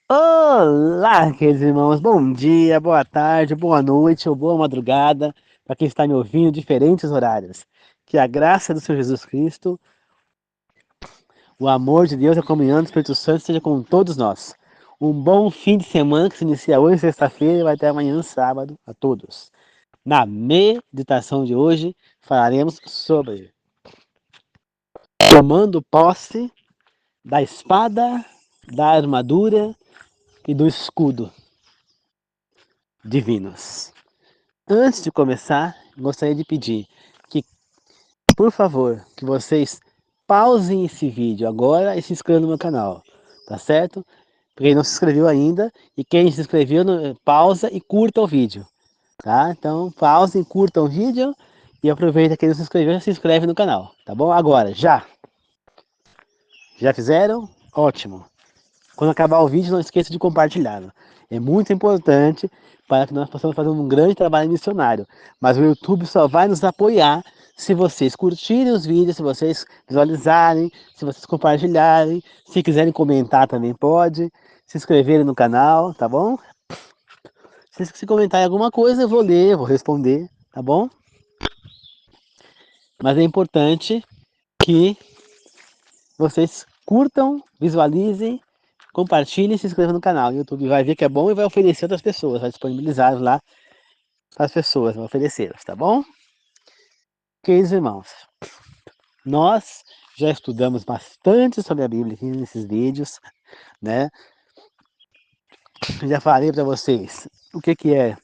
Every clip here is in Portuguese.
Olá, queridos irmãos, bom dia, boa tarde, boa noite ou boa madrugada para quem está me ouvindo em diferentes horários. Que a graça do Senhor Jesus Cristo, o amor de Deus e a comunhão do Espírito Santo esteja com todos nós. Um bom fim de semana que se inicia hoje, sexta-feira, e vai até amanhã, sábado, a todos. Na meditação de hoje, falaremos sobre tomando posse da espada, da armadura e do escudo divinos. Antes de começar, gostaria de pedir que, por favor, que vocês pausem esse vídeo agora e se inscrevam no meu canal, tá certo? Para quem não se inscreveu ainda, e quem se inscreveu, pausa e curta o vídeo, tá? Então, pausem, curtam o vídeo e aproveita que quem não se inscreveu, já se inscreve no canal, tá bom? Agora, já! Já fizeram? Ótimo! Quando acabar o vídeo, não esqueça de compartilhá-lo. É muito importante para que nós possamos fazer um grande trabalho missionário. Mas o YouTube só vai nos apoiar se vocês curtirem os vídeos, se vocês visualizarem, se vocês compartilharem. Se quiserem comentar também pode. Se inscreverem no canal, tá bom? Se comentarem alguma coisa, eu vou ler, vou responder, tá bom? Mas é importante que vocês curtam, visualizem, compartilhem e se inscrevam no canal. O YouTube vai ver que é bom e vai oferecer outras pessoas, vai disponibilizar lá para as pessoas, vai oferecê-las, tá bom? Queridos irmãos, nós já estudamos bastante sobre a Bíblia aqui nesses vídeos, né? Já falei para vocês o que é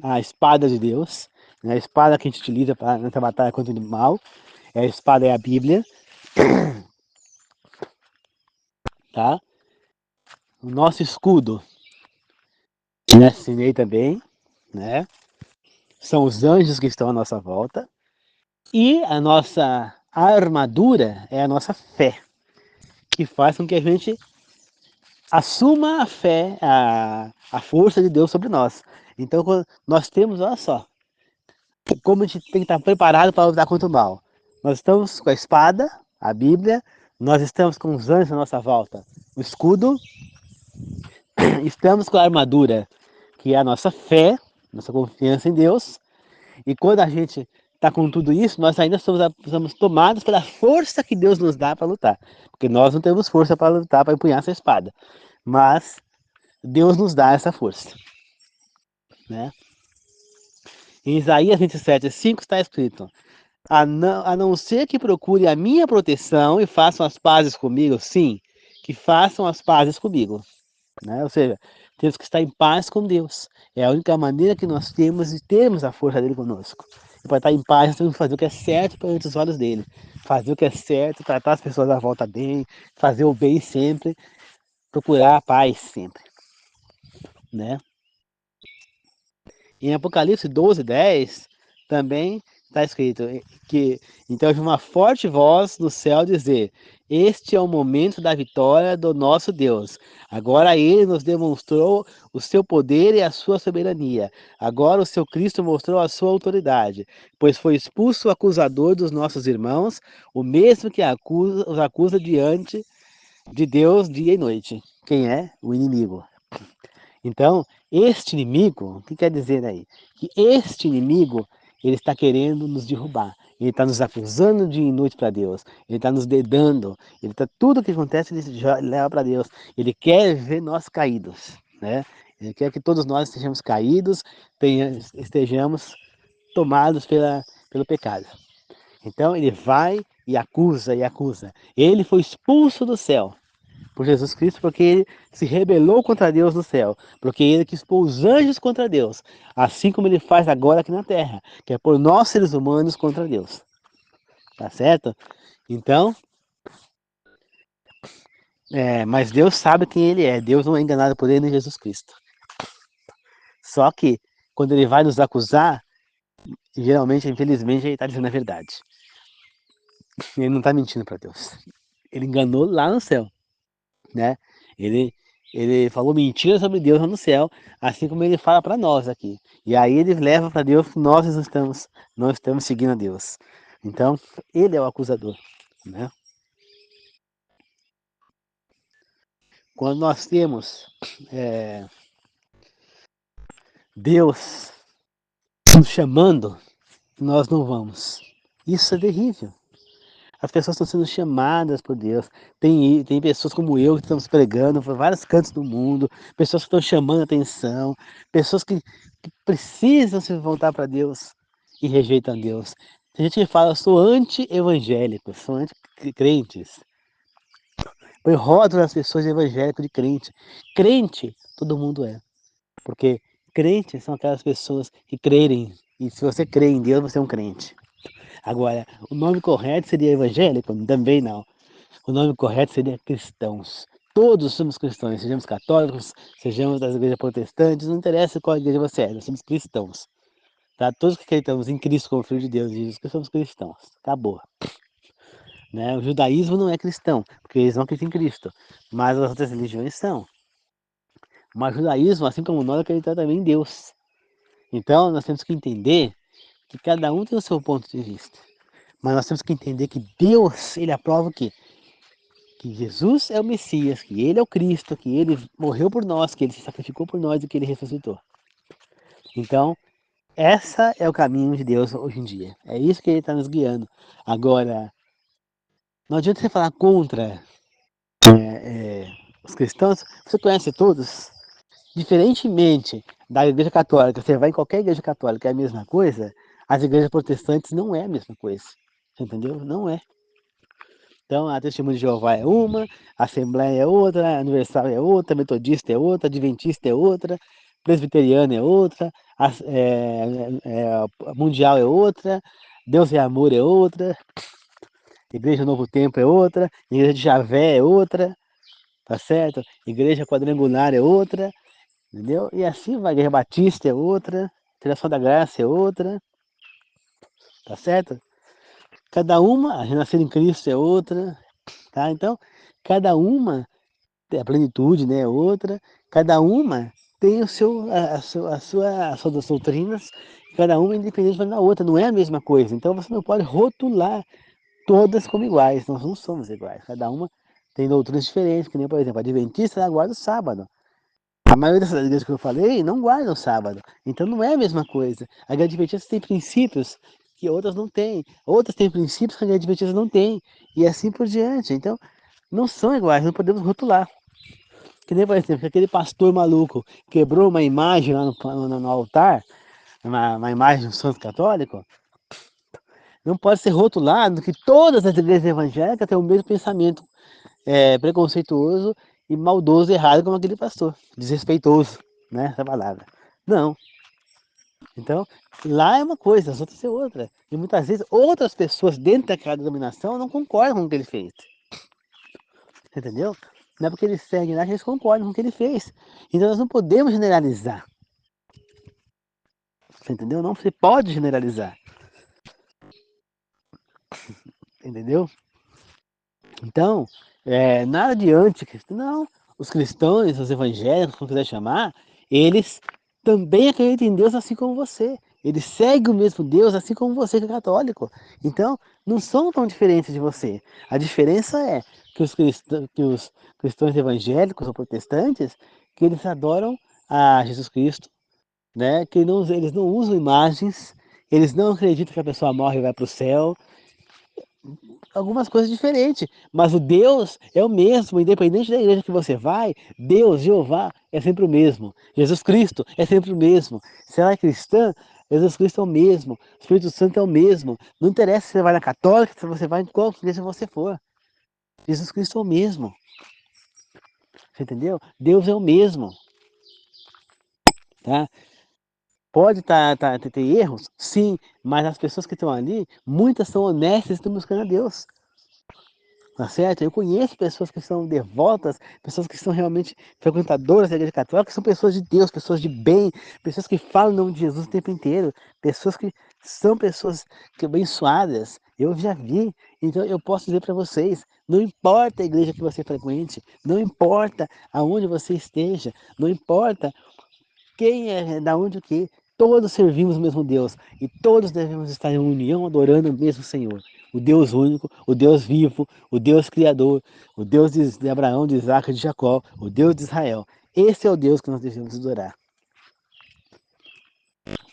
a espada de Deus, né? A espada que a gente utiliza nessa batalha contra o mal, a espada é a Bíblia, tá? O nosso escudo, né? Assinei também, né? São os anjos que estão à nossa volta. E a nossa armadura é a nossa fé, que faz com que a gente assuma a fé, a força de Deus sobre nós. Então, quando nós temos, olha só, como a gente tem que estar preparado para lutar contra o mal. Nós estamos com a espada, a Bíblia, nós estamos com os anjos à nossa volta, o escudo, estamos com a armadura, que é a nossa fé, nossa confiança em Deus. E quando a gente está com tudo isso, nós ainda somos tomados pela força que Deus nos dá para lutar. Porque nós não temos força para lutar, para empunhar essa espada. Mas Deus nos dá essa força, né? Em Isaías 27:5 está escrito: a não ser que procure a minha proteção e façam as pazes comigo, sim, que façam as pazes comigo, né? Ou seja, temos que estar em paz com Deus. É a única maneira que nós temos de termos a força dele conosco. E para estar em paz, nós temos que fazer o que é certo perante os olhos dele. Fazer o que é certo, tratar as pessoas à volta bem, fazer o bem sempre, procurar a paz sempre, né? Em Apocalipse 12:10, também está escrito que então eu vi uma forte voz no céu dizer: Este é o momento da vitória do nosso Deus. Agora ele nos demonstrou o seu poder e a sua soberania. Agora o seu Cristo mostrou a sua autoridade, pois foi expulso o acusador dos nossos irmãos, o mesmo que os acusa diante de Deus dia e noite. Quem é? O inimigo. Então, este inimigo, o que quer dizer aí? Que este inimigo, ele está querendo nos derrubar. Ele está nos acusando de inútil para Deus. Ele está nos dedando. Tudo que acontece, ele leva para Deus. Ele quer ver nós caídos, né? Ele quer que todos nós estejamos caídos, estejamos tomados pelo pecado. Então, ele vai e acusa e acusa. Ele foi expulso do céu por Jesus Cristo, porque ele se rebelou contra Deus no céu, porque ele que expôs os anjos contra Deus, assim como ele faz agora aqui na terra, que é por nós seres humanos contra Deus. Tá certo? Então, mas Deus sabe quem ele é. Deus não é enganado por ele nem Jesus Cristo. Só que, quando ele vai nos acusar, geralmente, infelizmente, ele está dizendo a verdade. Ele não está mentindo para Deus. Ele enganou lá no céu, né? Ele, ele falou mentiras sobre Deus lá no céu, assim como ele fala para nós aqui. E aí ele leva para Deus que nós não estamos seguindo a Deus. Então, ele é o acusador, né? quando nós temos Deus nos chamando, nós não vamos. Isso é terrível. As pessoas estão sendo chamadas por Deus. Tem pessoas como eu que estamos pregando por vários cantos do mundo, pessoas que estão chamando a atenção, pessoas que precisam se voltar para Deus e rejeitam Deus. Tem gente que fala, eu sou anti-evangélico, sou anti-crentes. Põe rótulo das pessoas de evangélico de crente. Crente, todo mundo é. Porque crentes são aquelas pessoas que crerem. E se você crê em Deus, você é um crente. Agora, o nome correto seria evangélico? Também não. O nome correto seria cristãos. Todos somos cristãos, sejamos católicos, sejamos das igrejas protestantes, não interessa qual igreja você é, nós somos cristãos. Tá? Todos que acreditamos em Cristo como Filho de Deus, Jesus, que somos cristãos. Acabou. Né? O judaísmo não é cristão, porque eles não acreditam em Cristo, mas as outras religiões são. Mas o judaísmo, assim como nós, acredita também em Deus. Então, nós temos que entender que cada um tem o seu ponto de vista. Mas nós temos que entender que Deus, ele aprova o quê? Que Jesus é o Messias, que ele é o Cristo, que ele morreu por nós, que ele se sacrificou por nós e que ele ressuscitou. Então, essa é o caminho de Deus hoje em dia. É isso que ele está nos guiando. Agora, não adianta você falar contra os cristãos, você conhece todos. Diferentemente da igreja católica, você vai em qualquer igreja católica, é a mesma coisa, as igrejas protestantes não é a mesma coisa. Entendeu? Não é. Então, a Testemunha de Jeová é uma, a Assembleia é outra, a Universal é outra, a Metodista é outra, a Adventista é outra, Presbiteriana é outra, a Mundial é outra, Deus é Amor é outra, Igreja Novo Tempo é outra, Igreja de Javé é outra, tá certo? Igreja Quadrangular é outra, entendeu? E assim vai, Igreja Batista é outra, Tiração da Graça é outra, tá certo? Cada uma, a Renascer em Cristo é outra, tá? Então, cada uma, a plenitude, né, é outra, cada uma tem o seu, as suas doutrinas, cada uma é independente da outra, não é a mesma coisa. Então, você não pode rotular todas como iguais, nós não somos iguais, cada uma tem doutrinas diferentes, que nem, por exemplo, a Adventista guarda o sábado. A maioria dessas igrejas que eu falei não guardam o sábado, então não é a mesma coisa. A igreja adventista tem princípios que outras não têm, outras têm princípios que a igreja adventista não tem, e assim por diante. Então, não são iguais, não podemos rotular. Que nem, por exemplo, aquele pastor maluco quebrou uma imagem lá no altar, uma imagem do santo católico, não pode ser rotulado que todas as igrejas evangélicas têm o mesmo pensamento preconceituoso e maldoso e errado como aquele pastor, desrespeitoso, né, essa palavra. Não. Então, lá é uma coisa, as outras é outra. E muitas vezes outras pessoas dentro daquela denominação não concordam com o que ele fez. Entendeu? Não é porque eles seguem lá que eles concordam com o que ele fez. Então nós não podemos generalizar. Você entendeu? Não se pode generalizar. Entendeu? Então, nada de anticristo. Não. Os cristãos, os evangélicos, como quiser chamar, eles também acreditam em Deus assim como você. Eles seguem o mesmo Deus assim como você que é católico. Então, não são tão diferentes de você. A diferença é que os cristãos evangélicos ou protestantes, que eles adoram a Jesus Cristo, né? Que eles não usam imagens, eles não acreditam que a pessoa morre e vai para o céu, algumas coisas diferentes, mas o Deus é o mesmo, independente da igreja que você vai, Deus, Jeová, é sempre o mesmo. Jesus Cristo é sempre o mesmo. Se ela é cristã, Jesus Cristo é o mesmo. O Espírito Santo é o mesmo. Não interessa se você vai na católica, se você vai em qual igreja você for. Jesus Cristo é o mesmo. Você entendeu? Deus é o mesmo. Tá? Pode ter erros? Sim, mas as pessoas que estão ali, muitas são honestas e estão buscando a Deus. Tá certo? Eu conheço pessoas que são devotas, pessoas que são realmente frequentadoras da igreja católica, que são pessoas de Deus, pessoas de bem, pessoas que falam o nome de Jesus o tempo inteiro, pessoas que são pessoas que abençoadas. Eu já vi, então eu posso dizer para vocês, não importa a igreja que você frequente, não importa aonde você esteja, não importa quem é, da onde o que, todos servimos o mesmo Deus e todos devemos estar em união adorando o mesmo Senhor. o Deus único, o Deus vivo, o Deus criador, o Deus de Abraão, de Isaac, de Jacó, o Deus de Israel. Esse é o Deus que nós devemos adorar,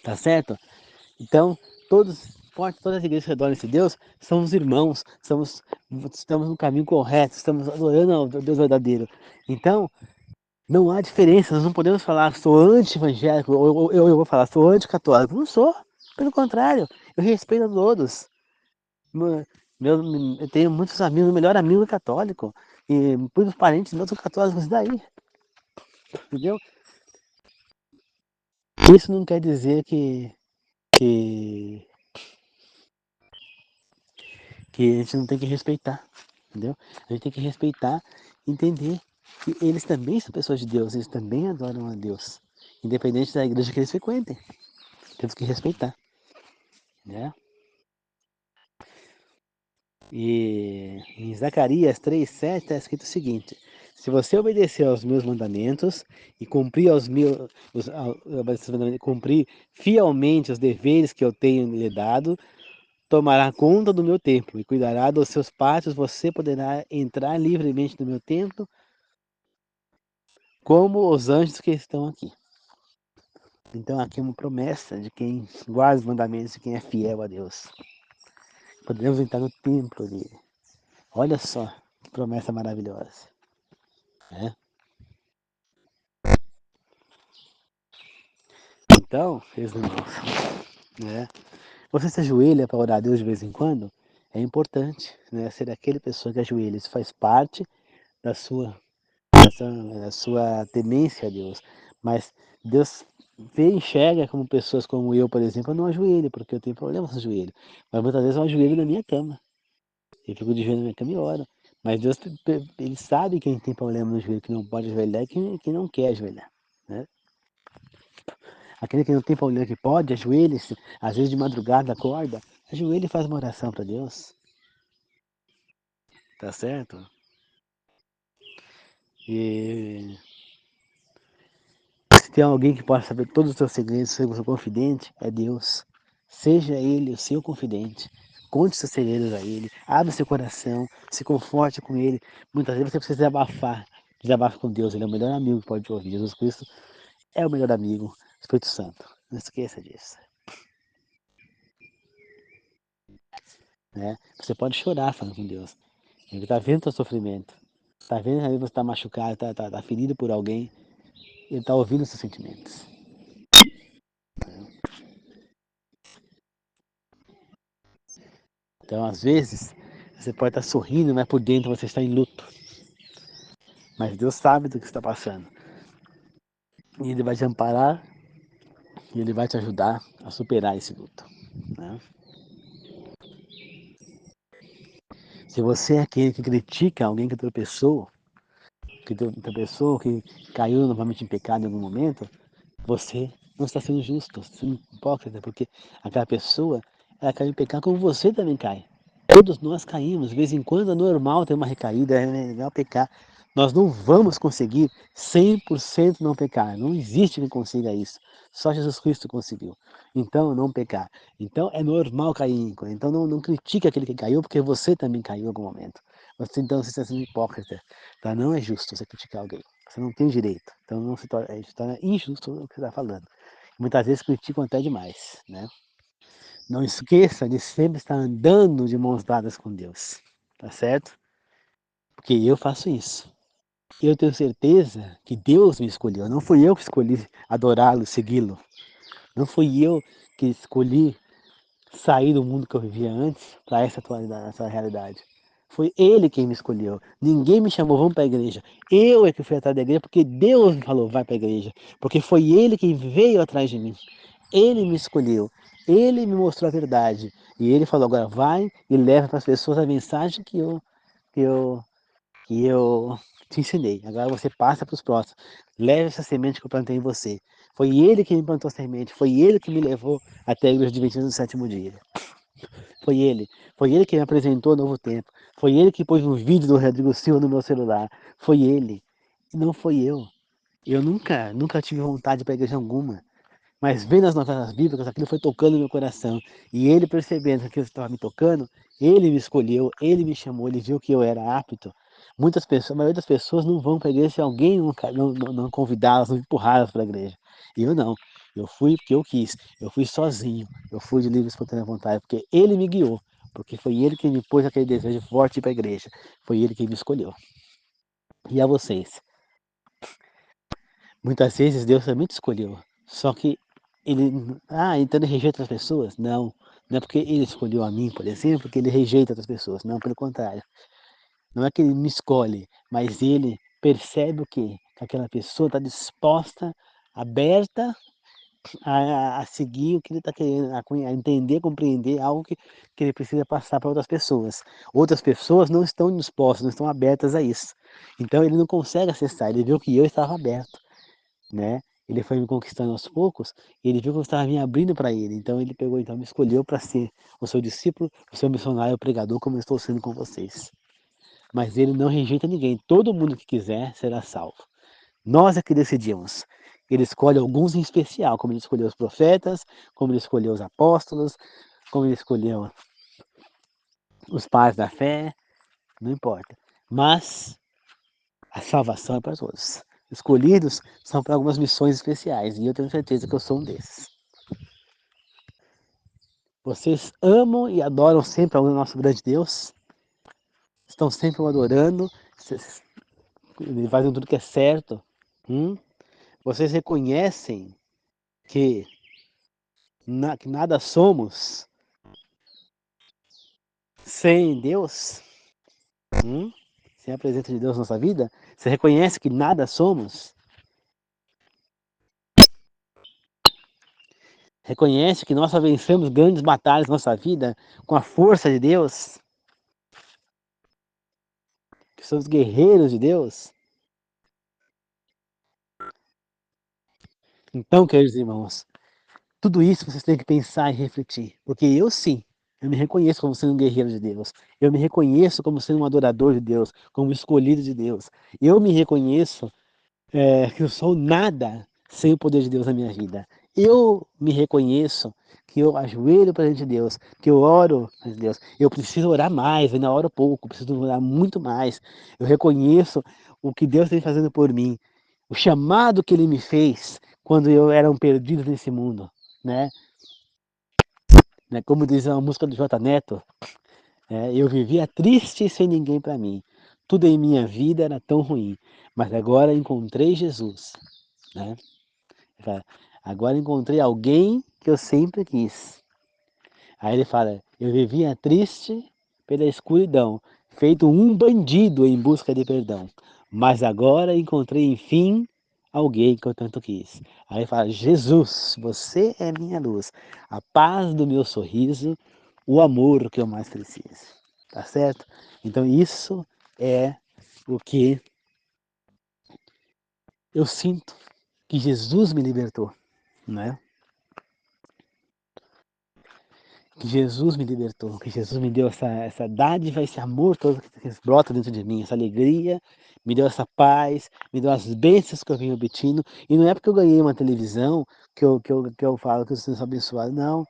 tá certo? Então, todas as igrejas que adoram esse Deus são os irmãos, estamos no caminho correto, estamos adorando ao Deus verdadeiro. Então, não há diferença, nós não podemos falar sou anti-evangélico, ou eu vou falar sou anti-católico. Não sou, pelo contrário, eu respeito a todos. Meu, eu tenho muitos amigos, o melhor amigo é católico, e muitos parentes meus são católicos, e daí? Entendeu? Isso não quer dizer que, que a gente não tem que respeitar, entendeu? A gente tem que respeitar, entender que eles também são pessoas de Deus, eles também adoram a Deus, independente da igreja que eles frequentem. Temos que respeitar, né? E em Zacarias 3:7 está escrito o seguinte: se você obedecer aos meus mandamentos e cumprir cumprir fielmente os deveres que eu tenho lhe dado, tomará conta do meu templo e cuidará dos seus pátios, você poderá entrar livremente no meu templo, como os anjos que estão aqui. Então aqui é uma promessa de quem guarda os mandamentos e quem é fiel a Deus. Podemos entrar no templo dele. Olha só que promessa maravilhosa, né? Então, meus irmãos, né? Você se ajoelha para orar a Deus de vez em quando? É importante, né? Ser aquele pessoa que ajoelha. Isso faz parte da sua, da sua temência a Deus. Mas Deus vê e enxerga como pessoas como eu, por exemplo, eu não ajoelho, porque eu tenho problemas no joelho. Mas muitas vezes eu ajoelho na minha cama. Eu fico de joelho na minha cama e oro. Mas Deus, ele sabe quem tem problema no joelho, que não pode ajoelhar e quem não quer ajoelhar, né? Aquele que não tem problema que pode, ajoelha-se, às vezes de madrugada acorda, ajoelha e faz uma oração para Deus, tá certo? E se tem alguém que possa saber todos os seus segredos, ser o seu confidente, é Deus. Seja Ele o seu confidente. Conte seus segredos a Ele, abre seu coração, se conforte com Ele. Muitas vezes você precisa desabafar, desabafa com Deus, Ele é o melhor amigo que pode te ouvir. Jesus Cristo é o melhor amigo, Espírito Santo. Não esqueça disso, né? Você pode chorar falando com Deus. Ele está vendo o teu sofrimento. Está vendo aí você está machucado, está ferido por alguém. Ele está ouvindo os seus sentimentos. Então, às vezes, você pode estar sorrindo, mas por dentro você está em luto. Mas Deus sabe do que você está passando. E Ele vai te amparar e Ele vai te ajudar a superar esse luto, né? Se você é aquele que critica alguém que tropeçou, que caiu novamente em pecado em algum momento, você não está sendo justo, está sendo hipócrita, porque aquela pessoa, ela caiu em pecado como você também cai. Todos nós caímos, de vez em quando é normal ter uma recaída, é legal pecar. Nós não vamos conseguir 100% não pecar, não existe quem consiga isso. Só Jesus Cristo conseguiu. Então, não pecar. Então, é normal cair. Então, não critique aquele que caiu, porque você também caiu em algum momento. Então, você está sendo hipócrita. Tá? Não é justo você criticar alguém. Você não tem direito. Então, não se torna injusto o que você está falando. Muitas vezes criticam até demais, né? Não esqueça de sempre estar andando de mãos dadas com Deus, tá certo? Porque eu faço isso. Eu tenho certeza que Deus me escolheu. Não fui eu que escolhi adorá-lo, segui-lo. Não fui eu que escolhi sair do mundo que eu vivia antes para essa atualidade, essa realidade. Foi Ele quem me escolheu. Ninguém me chamou, vamos para a igreja. Eu é que fui atrás da igreja porque Deus me falou, vai para a igreja. Porque foi Ele quem veio atrás de mim. Ele me escolheu. Ele me mostrou a verdade. E Ele falou, agora vai e leva para as pessoas a mensagem que eu, que eu te ensinei. Agora você passa para os próximos. Leve essa semente que eu plantei em você. Foi Ele que me plantou a semente. Foi Ele que me levou até a igreja adventista do sétimo dia. Foi ele. Foi ele que me apresentou o novo tempo. Foi ele que pôs um vídeo do Rodrigo Silva no meu celular. Foi ele. E não foi eu. Eu nunca tive vontade para igreja alguma. Mas vendo as novelas bíblicas, aquilo foi tocando no meu coração. E ele percebendo que aquilo estava me tocando, ele me escolheu, ele me chamou, ele viu que eu era apto. Muitas pessoas, a maioria das pessoas não vão para a igreja se alguém não convidá-las, não empurrá-las para a igreja. E eu não. Eu fui porque eu quis. Eu fui sozinho. Eu fui de livre e espontânea vontade, porque ele me guiou. Porque foi ele que me pôs aquele desejo forte de ir para a igreja. Foi ele que me escolheu. E a vocês? Muitas vezes Deus também te escolheu. Só que então ele rejeita as pessoas? Não. Não é porque ele escolheu a mim, por exemplo, que ele rejeita outras pessoas. Não, pelo contrário. Não é que ele me escolhe, mas ele percebe o quê? Que aquela pessoa está disposta, aberta a seguir o que ele está querendo, a entender, compreender algo que ele precisa passar para outras pessoas. Outras pessoas não estão dispostas, não estão abertas a isso. Então ele não consegue acessar, ele viu que eu estava aberto, né? Ele foi me conquistando aos poucos, e ele viu que eu estava me abrindo para ele. Então ele pegou, então me escolheu para ser o seu discípulo, o seu missionário, o pregador, como eu estou sendo com vocês. Mas ele não rejeita ninguém. Todo mundo que quiser será salvo. Nós é que decidimos. Ele escolhe alguns em especial, como ele escolheu os profetas, como ele escolheu os apóstolos, como ele escolheu os pais da fé, não importa. Mas a salvação é para todos. Escolhidos são para algumas missões especiais, e eu tenho certeza que eu sou um desses. Vocês amam e adoram sempre o nosso grande Deus, estão sempre o adorando, fazem tudo que é certo. Vocês reconhecem que nada somos sem Deus, sem a presença de Deus na nossa vida? Você reconhece que nada somos? Reconhece que nós só vencemos grandes batalhas na nossa vida com a força de Deus? Que somos guerreiros de Deus? Então, queridos irmãos, tudo isso vocês têm que pensar e refletir, porque eu sim, eu me reconheço como sendo um guerreiro de Deus, eu me reconheço como sendo um adorador de Deus, como escolhido de Deus, eu me reconheço que eu sou nada sem o poder de Deus na minha vida. Eu me reconheço que eu ajoelho perante Deus, que eu oro perante Deus. Eu preciso orar mais, eu ainda oro pouco, preciso orar muito mais. Eu reconheço o que Deus está fazendo por mim, o chamado que Ele me fez quando eu era um perdido nesse mundo, né? Como diz a música do J Neto, eu vivia triste sem ninguém para mim. Tudo em minha vida era tão ruim, mas agora encontrei Jesus, né? Agora encontrei alguém que eu sempre quis. Aí ele fala, eu vivia triste pela escuridão, feito um bandido em busca de perdão. Mas agora encontrei, enfim, alguém que eu tanto quis. Aí ele fala, Jesus, você é minha luz, a paz do meu sorriso, o amor que eu mais preciso. Tá certo? Então isso é o que eu sinto que Jesus me libertou, né? Que Jesus me libertou, que Jesus me deu essa dádiva, esse amor todo que brota dentro de mim, essa alegria, me deu essa paz, me deu as bênçãos que eu venho obtendo. E não é porque eu ganhei uma televisão que eu falo que eu sou abençoado, não.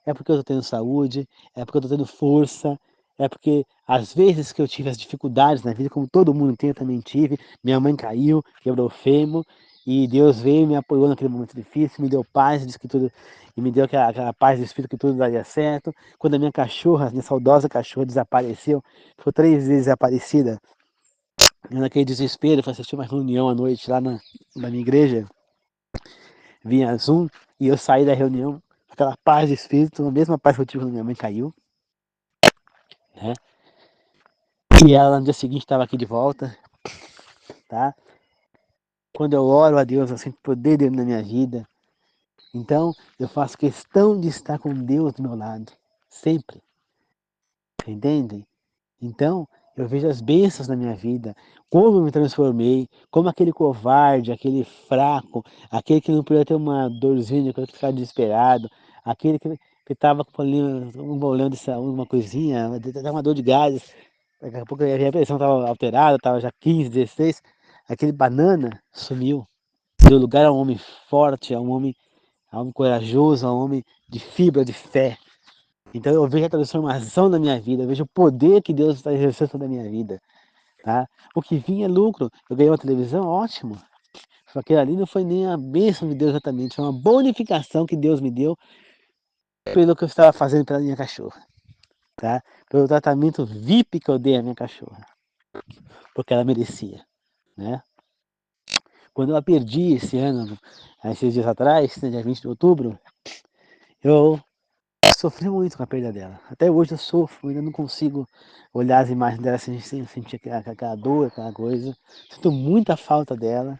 É porque eu estou tendo saúde, é porque eu estou tendo força, é porque às vezes que eu tive as dificuldades na vida, como todo mundo tem, eu também tive. Minha mãe caiu, quebrou o fêmur, e Deus veio e me apoiou naquele momento difícil, me deu paz, disse que tudo, e me deu aquela paz de espírito que tudo daria certo. Quando a minha cachorra, minha saudosa cachorra, desapareceu, ficou 3 vezes desaparecida, eu naquele desespero, eu fui assistir uma reunião à noite lá na minha igreja, via Zoom, e eu saí da reunião, aquela paz de espírito, a mesma paz que eu tive quando minha mãe caiu, né? E ela no dia seguinte estava aqui de volta, tá? Quando eu oro a Deus, eu sinto o poder dele na minha vida. Então, eu faço questão de estar com Deus do meu lado, sempre, entendem? Então, eu vejo as bênçãos na minha vida, como eu me transformei, como aquele covarde, aquele fraco, aquele que não podia ter uma dorzinha, que ficava desesperado, aquele que estava com um bolão de saúde, uma coisinha, até uma dor de gases, daqui a pouco a minha pressão estava alterada, estava já 15, 16, aquele banana sumiu, deu lugar a um homem forte, a um homem a homem corajoso, a homem de fibra, de fé. Então eu vejo a transformação da minha vida, eu vejo o poder que Deus está exercendo sobre a minha vida, tá? O que vinha é lucro, eu ganhei uma televisão, ótimo. Só que ali não foi nem a bênção de Deus exatamente, foi uma bonificação que Deus me deu pelo que eu estava fazendo pela minha cachorra, tá? Pelo tratamento VIP que eu dei à minha cachorra, porque ela merecia, né? Quando eu a perdi esse ano, esses dias atrás, no dia 20 de outubro, eu sofri muito com a perda dela. Até hoje eu sofro, ainda não consigo olhar as imagens dela sem sentir aquela dor, aquela coisa. Sinto muita falta dela.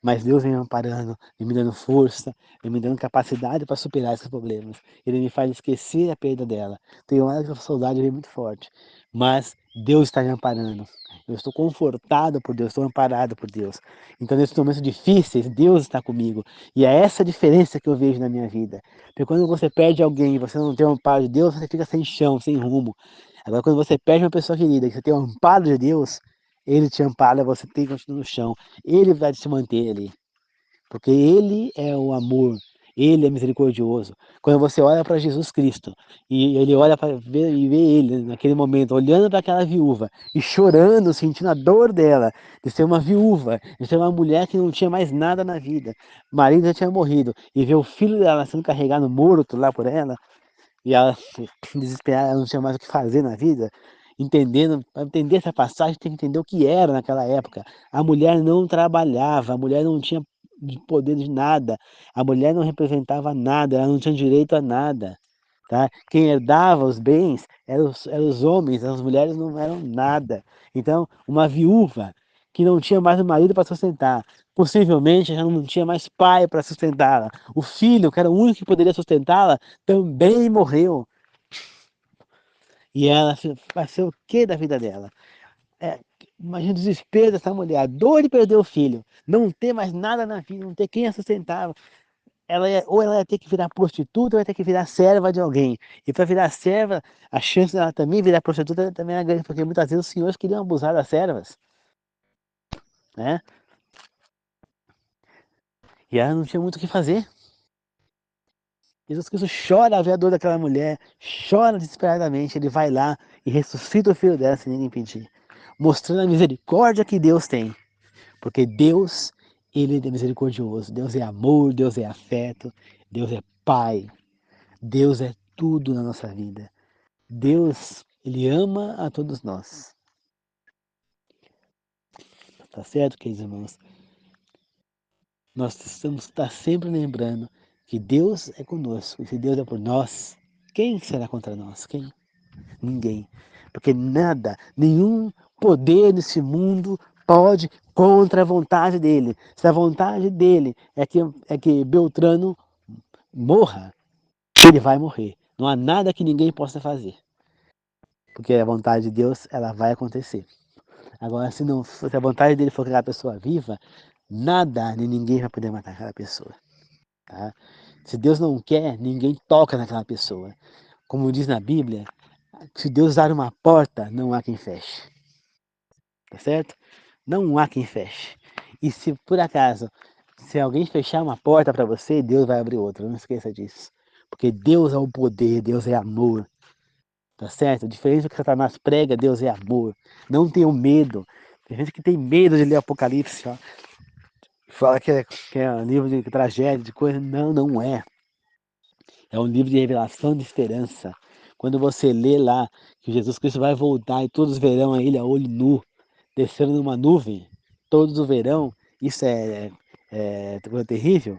Mas Deus vem me amparando, vem me dando força, vem me dando capacidade para superar esses problemas. Ele me faz esquecer a perda dela. Tem hora que a saudade vem muito forte, mas Deus está me amparando. Eu estou confortado por Deus, estou amparado por Deus. Então, nesses momentos difíceis, Deus está comigo. E é essa a diferença que eu vejo na minha vida. Porque quando você perde alguém e você não tem o amparo de Deus, você fica sem chão, sem rumo. Agora, quando você perde uma pessoa querida, que você tem o amparo de Deus, Ele te ampara, você tem que continuar no chão. Ele vai te manter ali. Porque Ele é o amor, Ele é misericordioso. Quando você olha para Jesus Cristo e Ele olha para ver e vê Ele naquele momento, olhando para aquela viúva e chorando, sentindo a dor dela, de ser uma viúva, de ser uma mulher que não tinha mais nada na vida, o marido já tinha morrido, e ver o filho dela sendo carregado morto lá por ela, e ela desesperada, ela não tinha mais o que fazer na vida, entendendo, para entender essa passagem tem que entender o que era naquela época. A mulher não trabalhava, a mulher não tinha poder de nada, a mulher não representava nada, ela não tinha direito a nada. Tá? Quem herdava os bens eram os homens, as mulheres não eram nada. Então, uma viúva que não tinha mais o marido para sustentar, possivelmente já não tinha mais pai para sustentá-la. O filho, que era o único que poderia sustentá-la, também morreu. E ela vai ser o que da vida dela? É, imagina o desespero dessa mulher, a dor de perder o filho, não ter mais nada na vida, não ter quem a sustentava. Ou ela ia ter que virar prostituta, ou ia ter que virar serva de alguém. E para virar serva, a chance dela também virar prostituta também era grande, porque muitas vezes os senhores queriam abusar das servas, né? E ela não tinha muito o que fazer. Jesus Cristo chora ao ver a dor daquela mulher, chora desesperadamente, ele vai lá e ressuscita o filho dela sem ninguém impedir, mostrando a misericórdia que Deus tem. Porque Deus, Ele é misericordioso, Deus é amor, Deus é afeto, Deus é Pai, Deus é tudo na nossa vida. Deus, Ele ama a todos nós. Tá certo, queridos irmãos? Nós precisamos estar sempre lembrando que Deus é conosco. E se Deus é por nós, quem será contra nós? Quem? Ninguém. Porque nada, nenhum poder nesse mundo pode contra a vontade dele. Se a vontade dele é que Beltrano morra, ele vai morrer. Não há nada que ninguém possa fazer. Porque a vontade de Deus, ela vai acontecer. Agora, se a vontade dele for que aquela pessoa viva, nada nem ninguém vai poder matar aquela pessoa. Tá? Se Deus não quer, ninguém toca naquela pessoa. Como diz na Bíblia, se Deus dar uma porta, não há quem feche. Tá certo? Não há quem feche. E se por acaso, se alguém fechar uma porta para você, Deus vai abrir outra. Não esqueça disso. Porque Deus é o poder, Deus é amor. Tá certo? Diferente do que Satanás prega, Deus é amor. Não tenham medo. Tem gente que tem medo de ler Apocalipse, ó. Fala que é um livro de tragédia, de coisa. Não, não é. É um livro de revelação de esperança. Quando você lê lá que Jesus Cristo vai voltar e todos verão a ele a olho nu, descendo numa nuvem, todos o verão, isso é coisa terrível.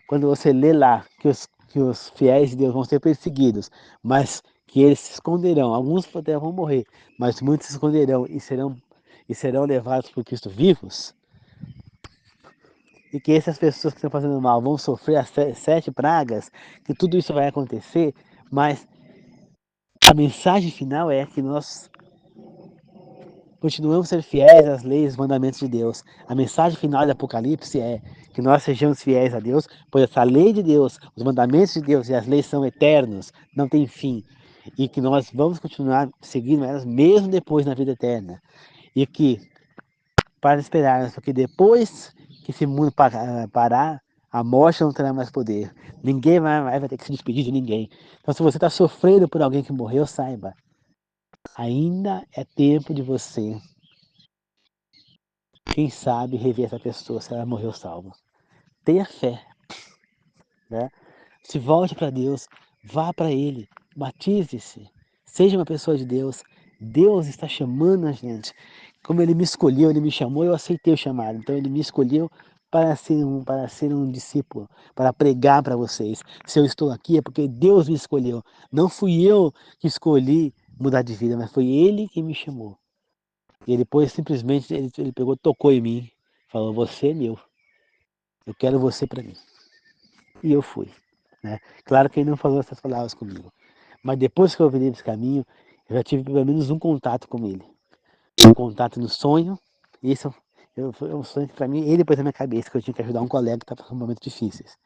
Quando você lê lá que os fiéis de Deus vão ser perseguidos, mas que eles se esconderão, alguns até vão morrer, mas muitos se esconderão e serão levados por Cristo vivos, e que essas pessoas que estão fazendo mal vão sofrer as 7 pragas, que tudo isso vai acontecer, mas a mensagem final é que nós continuamos a ser fiéis às leis e aos mandamentos de Deus. A mensagem final do Apocalipse é que nós sejamos fiéis a Deus, pois essa lei de Deus, os mandamentos de Deus e as leis são eternos, não tem fim. E que nós vamos continuar seguindo elas mesmo depois na vida eterna. E que, para esperarmos, porque depois que esse mundo parar, A morte não terá mais poder. Ninguém mais vai ter que se despedir de ninguém. Então, se você está sofrendo por alguém que morreu, saiba, ainda é tempo de você, quem sabe, rever essa pessoa se ela morreu salva. Tenha fé, né? Se volte para Deus, vá para Ele, batize-se, seja uma pessoa de Deus. Deus está chamando a gente. Como Ele me escolheu, Ele me chamou, eu aceitei o chamado. Então Ele me escolheu para ser um discípulo, para pregar para vocês. Se eu estou aqui é porque Deus me escolheu. Não fui eu que escolhi mudar de vida, mas foi Ele que me chamou. E depois simplesmente ele pegou, tocou em mim, falou: você é meu, eu quero você para mim. E eu fui. Né? Claro que ele não falou essas palavras comigo, mas depois que eu virei esse caminho, eu já tive pelo menos um contato com ele. Um contato no sonho, isso foi um sonho que para mim, ele pôs na minha cabeça, que eu tinha que ajudar um colega que estava passando momentos difíceis.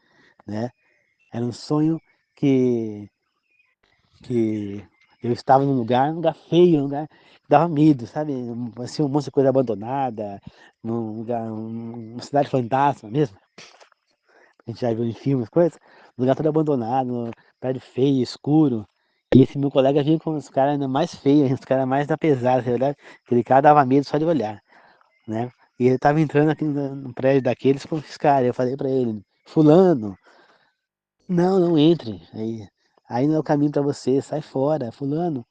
Né? Era um sonho que, que eu estava num lugar feio, um lugar que dava medo, sabe? Assim, um monte de coisa abandonada, num lugar, uma cidade fantasma mesmo. A gente já viu em filmes, coisas, lugar todo abandonado, prédio feio, escuro. E esse meu colega vinha com os caras ainda mais feios, os caras mais da pesada, aquele cara dava medo só de olhar, né? E ele tava entrando aqui no prédio daqueles com esses caras, eu falei pra ele: fulano, não entre, aí não é o caminho pra você, sai fora, fulano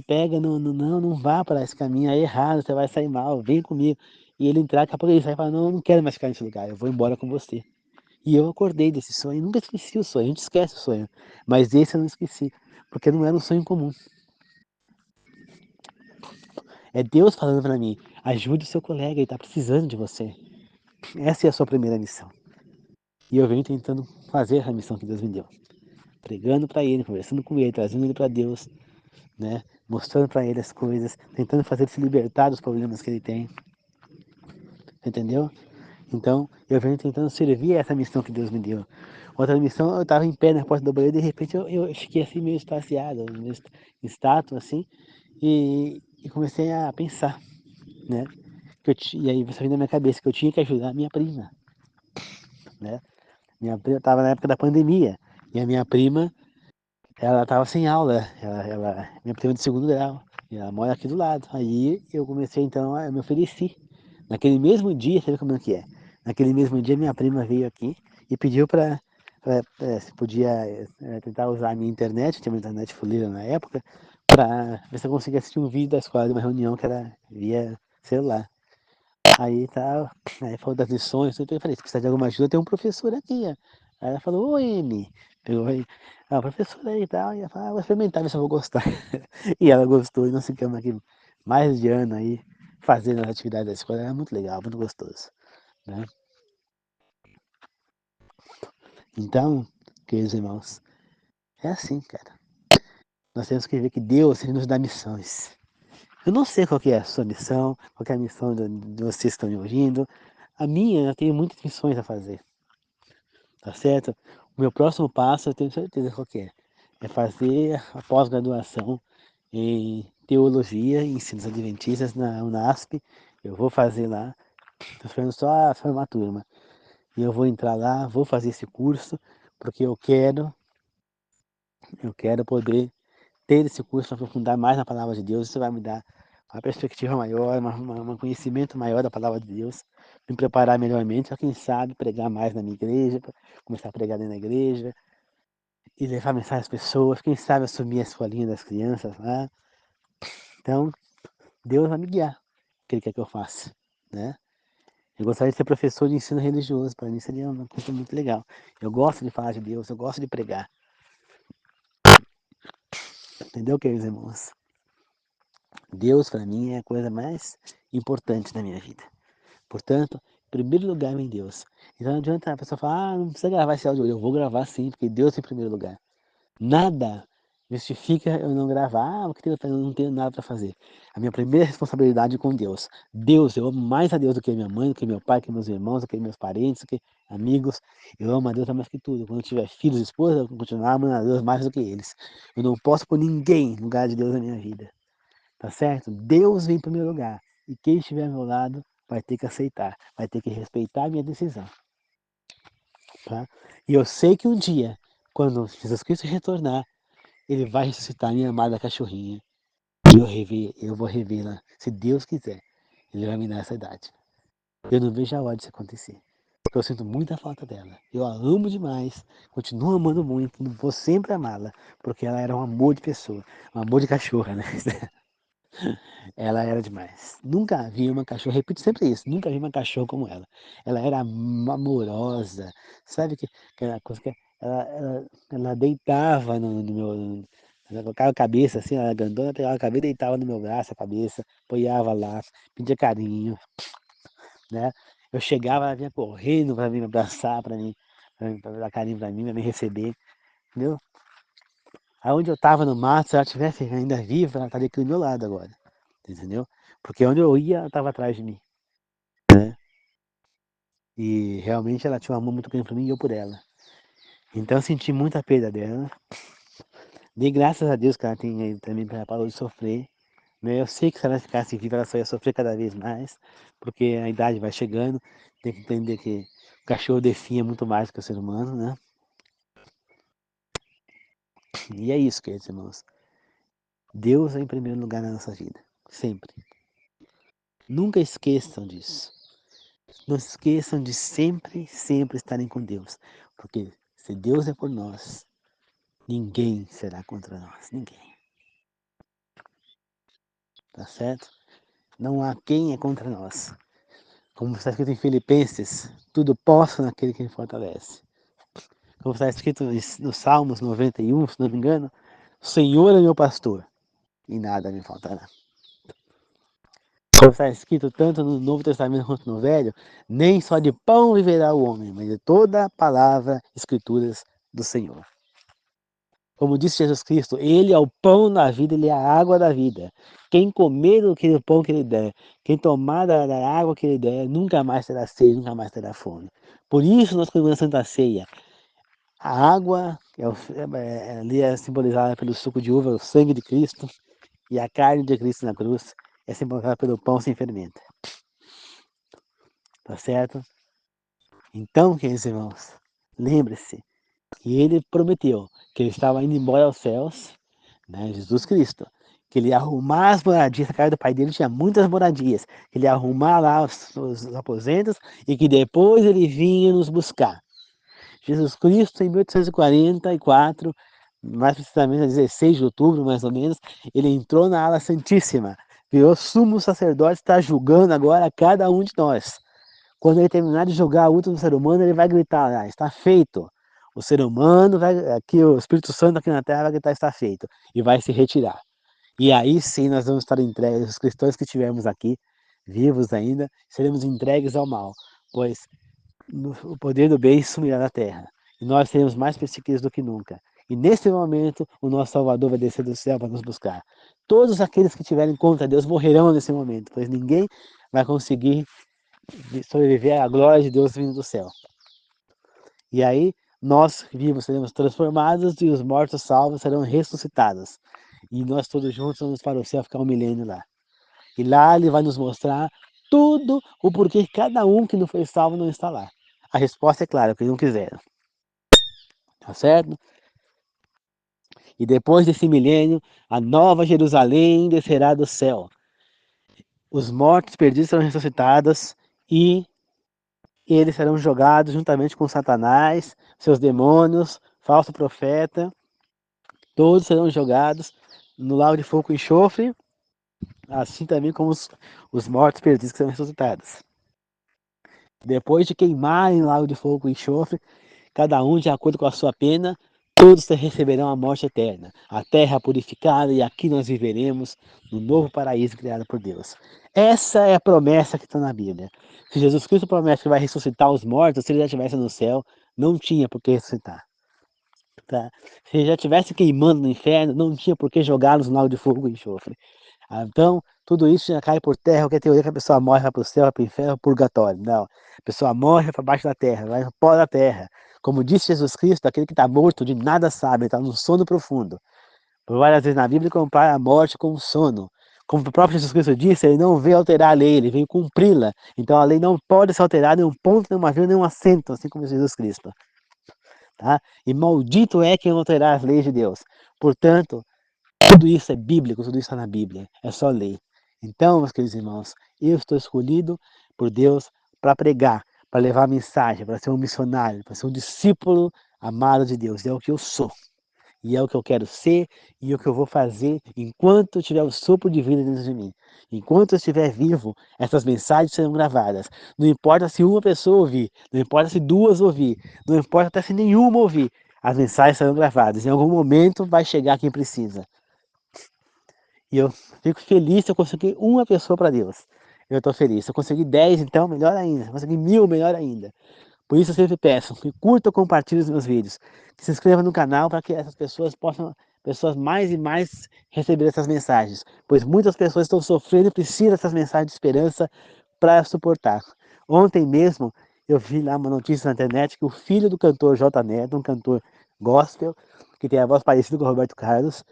pega, não vá para esse caminho, aí é errado, você vai sair mal, vem comigo. E ele entrar, daqui a pouco ele sai e fala: não quero mais ficar nesse lugar, eu vou embora com você. E eu acordei desse sonho, nunca esqueci o sonho, a gente esquece o sonho, mas esse eu não esqueci, porque não era um sonho comum. É Deus falando para mim: ajude o seu colega, ele está precisando de você. Essa é a sua primeira missão. E eu venho tentando fazer a missão que Deus me deu, pregando para ele, conversando com ele, trazendo ele para Deus, né? Mostrando para ele as coisas, tentando fazer ele se libertar dos problemas que ele tem, entendeu? Então, eu venho tentando servir essa missão que Deus me deu. Outra missão, eu estava em pé na porta do banheiro e de repente eu fiquei assim meio extasiado, meio estátua assim, e comecei a pensar, né? E aí você veio na minha cabeça que eu tinha que ajudar a minha prima, né? Minha prima estava na época da pandemia, e a minha prima, ela estava sem aula, minha prima de segundo grau, e ela mora aqui do lado. Aí eu comecei então, eu me ofereci. Naquele mesmo dia, você vê como é que é? Naquele mesmo dia, minha prima veio aqui e pediu para se podia tentar usar a minha internet, tinha uma internet fuleira na época, para ver se eu conseguia assistir um vídeo da escola de uma reunião que era via celular. Aí tá, aí falou das lições, tudo, eu falei: se precisar de alguma ajuda, tem um professor aqui. Ó. Aí ela falou: oi, Amy. Pegou aí, professor aí e tal, e ela falou: vou experimentar, ver se eu vou gostar. E ela gostou, e nós ficamos aqui mais de ano aí, fazendo as atividades da escola, era muito legal, muito gostoso, né? Então, queridos irmãos, é assim, cara. Nós temos que ver que Deus, Ele nos dá missões. Eu não sei qual que é a sua missão, qual que é a missão de vocês que estão me ouvindo. A minha, eu tenho muitas missões a fazer, tá certo? O meu próximo passo, eu tenho certeza qual que é. É fazer a pós-graduação em Teologia e Ensinos Adventistas na UNASP. Eu vou fazer lá, estou esperando só a formatura, e eu vou entrar lá, vou fazer esse curso, porque eu quero poder ter esse curso para aprofundar mais na palavra de Deus. Isso vai me dar uma perspectiva maior, um conhecimento maior da palavra de Deus, me preparar melhormente, para quem sabe pregar mais na minha igreja, começar a pregar dentro da igreja e levar mensagem às pessoas, quem sabe assumir a escolinha das crianças lá. Então, Deus vai me guiar o que Ele quer que eu faça, né? Eu gostaria de ser professor de ensino religioso, para mim seria uma coisa muito legal. Eu gosto de falar de Deus, eu gosto de pregar, entendeu, queridos irmãos? Deus, para mim, é a coisa mais importante da minha vida. Portanto, em primeiro lugar vem Deus. Então não adianta a pessoa falar: não precisa gravar esse áudio. Eu vou gravar sim, porque Deus é em primeiro lugar. Nada justifica eu não gravar, porque eu não tenho nada para fazer. A minha primeira responsabilidade é com Deus. Deus, eu amo mais a Deus do que minha mãe, do que meu pai, do que meus irmãos, do que meus parentes, do que amigos. Eu amo a Deus mais que tudo. Quando eu tiver filhos e esposa, eu vou continuar amando a Deus mais do que eles. Eu não posso pôr ninguém no lugar de Deus na minha vida. Tá certo? Deus vem em primeiro lugar. E quem estiver ao meu lado vai ter que aceitar, vai ter que respeitar a minha decisão. Tá? E eu sei que um dia, quando Jesus Cristo retornar, ele vai ressuscitar a minha amada cachorrinha. E eu vou revê-la, se Deus quiser. Ele vai me dar essa idade. Eu não vejo a hora disso acontecer. Porque eu sinto muita falta dela. Eu a amo demais, continuo amando muito, vou sempre amá-la, porque ela era um amor de pessoa, um amor de cachorra, né? Ela era demais. Nunca vi uma cachorra, repito sempre isso, nunca vi uma cachorra como ela. Ela era amorosa, sabe que aquela coisa que ela deitava no meu. Ela colocava a cabeça assim, ela era grandona, pegava a cabeça, deitava no meu braço, a cabeça, apoiava lá, pedia carinho, né? Eu chegava, ela vinha correndo para me abraçar, para dar carinho para mim, para me receber, entendeu? Aonde eu estava no mato, se ela estivesse ainda viva, ela estaria aqui do meu lado agora, entendeu? Porque onde eu ia, ela estava atrás de mim, né? E realmente ela tinha um amor muito grande por mim e eu por ela. Então eu senti muita perda dela. Dei graças a Deus que ela também parou de sofrer, né? Eu sei que se ela ficasse viva, ela só ia sofrer cada vez mais, porque a idade vai chegando, tem que entender que o cachorro definha muito mais que o ser humano, né? E é isso, queridos irmãos. Deus é em primeiro lugar na nossa vida, sempre. Nunca esqueçam disso. Não se esqueçam de sempre, sempre estarem com Deus. Porque se Deus é por nós, ninguém será contra nós. Ninguém. Tá certo? Não há quem é contra nós. Como está escrito em Filipenses, tudo posso naquele que me fortalece. Como está escrito no Salmos 91, se não me engano, o Senhor é meu pastor e nada me faltará. Como está escrito tanto no Novo Testamento quanto no Velho, nem só de pão viverá o homem, mas de toda a palavra, escrituras do Senhor. Como disse Jesus Cristo, Ele é o pão da vida, Ele é a água da vida. Quem comer do pão que Ele der, quem tomar da água que Ele der, nunca mais terá sede, nunca mais terá fome. Por isso nós comemos a Santa Ceia. A água ali é simbolizada pelo suco de uva, o sangue de Cristo, e a carne de Cristo na cruz é simbolizada pelo pão sem fermento. Tá certo? Então, queridos irmãos, lembre-se que Ele prometeu que Ele estava indo embora aos céus, né, Jesus Cristo, que ele ia arrumar as moradias, a casa do pai dele tinha muitas moradias, que ele ia arrumar lá os aposentos e que depois ele vinha nos buscar. Jesus Cristo, em 1844, mais precisamente 16 de outubro, mais ou menos, ele entrou na ala santíssima, virou sumo sacerdote, está julgando agora cada um de nós. Quando ele terminar de julgar o último ser humano, ele vai gritar, ah, está feito. O ser humano, aqui o Espírito Santo aqui na Terra vai gritar, está feito, e vai se retirar. E aí sim nós vamos estar entregues, os cristãos que estivermos aqui, vivos ainda, seremos entregues ao mal, pois o poder do bem sumirá da terra, e nós seremos mais perseguidos do que nunca. E nesse momento, o nosso Salvador vai descer do céu para nos buscar. Todos aqueles que tiverem contra Deus morrerão nesse momento, pois ninguém vai conseguir sobreviver à glória de Deus vindo do céu. E aí, nós vivos seremos transformados e os mortos salvos serão ressuscitados. E nós todos juntos vamos para o céu ficar um milênio lá. E lá ele vai nos mostrar tudo o porquê cada um que não foi salvo não está lá. A resposta é clara, porque não quiseram. Tá certo? E depois desse milênio, a nova Jerusalém descerá do céu. Os mortos perdidos serão ressuscitados e eles serão jogados juntamente com Satanás, seus demônios, falso profeta, todos serão jogados no lago de fogo e enxofre, assim também como os mortos perdidos que serão ressuscitados. Depois de queimarem no lago de fogo e enxofre, cada um de acordo com a sua pena, todos receberão a morte eterna, a terra purificada, e aqui nós viveremos no novo paraíso criado por Deus. Essa é a promessa que está na Bíblia. Se Jesus Cristo promete que vai ressuscitar os mortos, se ele já estivesse no céu, não tinha por que ressuscitar. Tá? Se ele já estivesse queimando no inferno, não tinha por que jogá-los no lago de fogo e enxofre. Então, tudo isso já cai por terra, porque a teoria que a pessoa morre, vai para o céu, vai para o inferno, para o purgatório. Não. A pessoa morre, vai para baixo da terra, vai para o pó da terra. Como disse Jesus Cristo, aquele que está morto de nada sabe, está no sono profundo. Por várias vezes na Bíblia, ele compara a morte com o sono. Como o próprio Jesus Cristo disse, ele não veio alterar a lei, ele veio cumpri-la. Então a lei não pode ser alterada em um ponto, nem uma vírgula, nem um acento, assim como Jesus Cristo. tá? E maldito é quem não terá as leis de Deus. Portanto, tudo isso é bíblico, tudo isso está na Bíblia, é só ler. Então, meus queridos irmãos, eu estou escolhido por Deus para pregar, para levar a mensagem, para ser um missionário, para ser um discípulo amado de Deus. É o que eu sou. E é o que eu quero ser e o que eu vou fazer enquanto tiver o sopro de vida dentro de mim. Enquanto eu estiver vivo, essas mensagens serão gravadas. Não importa se uma pessoa ouvir, não importa se duas ouvir, não importa até se nenhuma ouvir, as mensagens serão gravadas. Em algum momento vai chegar quem precisa. E eu fico feliz se eu conseguir uma pessoa para Deus. Eu estou feliz. Se eu conseguir 10, então, melhor ainda. Se eu conseguir 1000, melhor ainda. Por isso eu sempre peço que curta e compartilhe os meus vídeos. Que se inscreva no canal para que essas pessoas possam, pessoas mais e mais receber essas mensagens. Pois muitas pessoas estão sofrendo e precisam dessas mensagens de esperança para suportar. Ontem mesmo eu vi lá uma notícia na internet que o filho do cantor J Neto, um cantor gospel, que tem a voz parecida com o Roberto Carlos,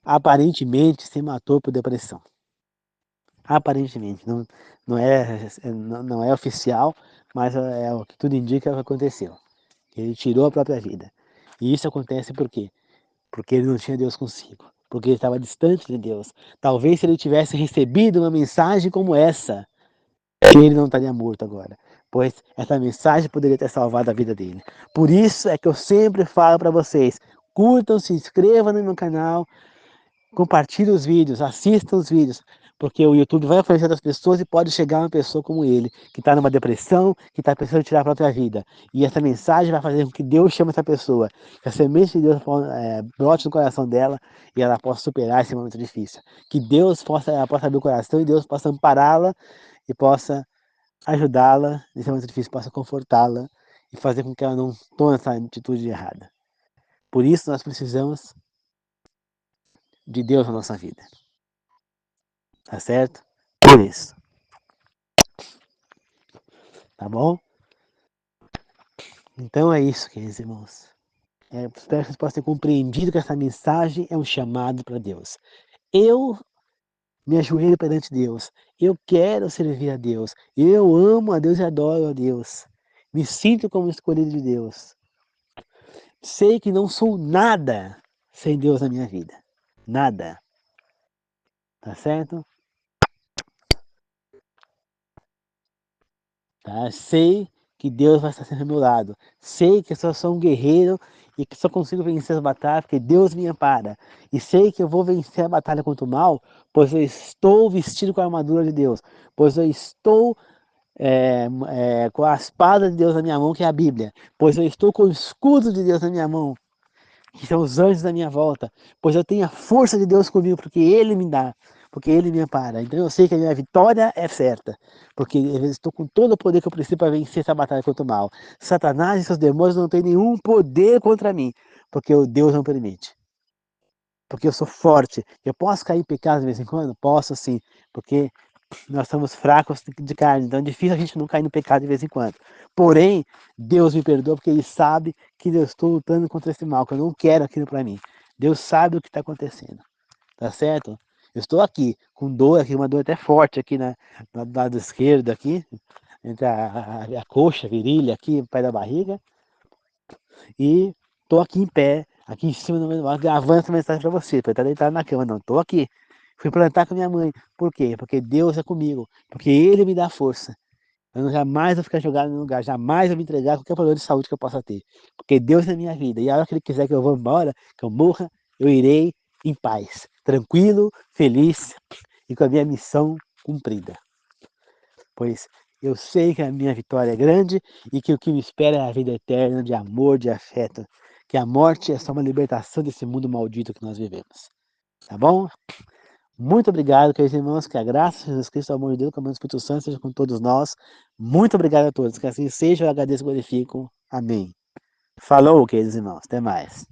aparentemente se matou por depressão. Aparentemente, não é oficial, mas é o que tudo indica que aconteceu. Ele tirou a própria vida. E isso acontece por quê? Porque ele não tinha Deus consigo. Porque ele estava distante de Deus. Talvez se ele tivesse recebido uma mensagem como essa, ele não estaria morto agora. Pois essa mensagem poderia ter salvado a vida dele. Por isso é que eu sempre falo para vocês, curtam, se inscrevam no meu canal, compartilhe os vídeos, assista os vídeos, porque o YouTube vai oferecer das pessoas e pode chegar uma pessoa como ele, que está numa depressão, que está pensando em tirar a própria vida. E essa mensagem vai fazer com que Deus chame essa pessoa, que a semente de Deus brote no coração dela e ela possa superar esse momento difícil. Que Deus possa abrir o coração e Deus possa ampará-la e possa ajudá-la nesse momento difícil, possa confortá-la e fazer com que ela não tome essa atitude errada. Por isso nós precisamos de Deus na nossa vida. Tá certo? Por isso. Tá bom? Então é isso, queridos irmãos. Espero que vocês possam ter compreendido que essa mensagem é um chamado para Deus. Eu me ajoelho perante Deus. Eu quero servir a Deus. Eu amo a Deus e adoro a Deus. Me sinto como escolhido de Deus. Sei que não sou nada sem Deus na minha vida. Nada. Tá certo? Tá? Sei que Deus vai estar sempre ao meu lado. Sei que eu só sou um guerreiro e que só consigo vencer as batalhas porque Deus me ampara. E sei que eu vou vencer a batalha contra o mal, pois eu estou vestido com a armadura de Deus. Pois eu estou com a espada de Deus na minha mão, que é a Bíblia. Pois eu estou com o escudo de Deus na minha mão, que são os anjos da minha volta. Pois eu tenho a força de Deus comigo, porque Ele me dá, porque Ele me ampara. Então eu sei que a minha vitória é certa, porque eu estou com todo o poder que eu preciso para vencer essa batalha contra o mal. Satanás e seus demônios não têm nenhum poder contra mim, porque o Deus não permite. Porque eu sou forte. Eu posso cair em pecado de vez em quando? Posso sim, porque nós somos fracos de carne, então é difícil a gente não cair no pecado de vez em quando. Porém, Deus me perdoa porque Ele sabe que eu estou lutando contra esse mal, que eu não quero aquilo para mim. Deus sabe o que está acontecendo, tá certo? Eu estou aqui com dor, aqui, uma dor até forte aqui no lado esquerdo, aqui, entre a coxa, a virilha, aqui, o pé da barriga, e estou aqui em pé, aqui em cima do meu gravando essa mensagem para você, para estar deitado na cama, não, estou aqui. Fui plantar com minha mãe. Por quê? Porque Deus é comigo. Porque Ele me dá força. Eu jamais vou ficar jogado no lugar. Jamais vou me entregar a qualquer problema de saúde que eu possa ter. Porque Deus é minha vida. E a hora que Ele quiser que eu vá embora, que eu morra, eu irei em paz. Tranquilo, feliz e com a minha missão cumprida. Pois eu sei que a minha vitória é grande e que o que me espera é a vida eterna de amor, de afeto. Que a morte é só uma libertação desse mundo maldito que nós vivemos. Tá bom? Muito obrigado, queridos irmãos, que a graça de Jesus Cristo, o amor de Deus, que o amor do Espírito Santo seja com todos nós. Muito obrigado a todos, que assim seja, eu agradeço e glorifico. Amém. Falou, queridos irmãos, até mais.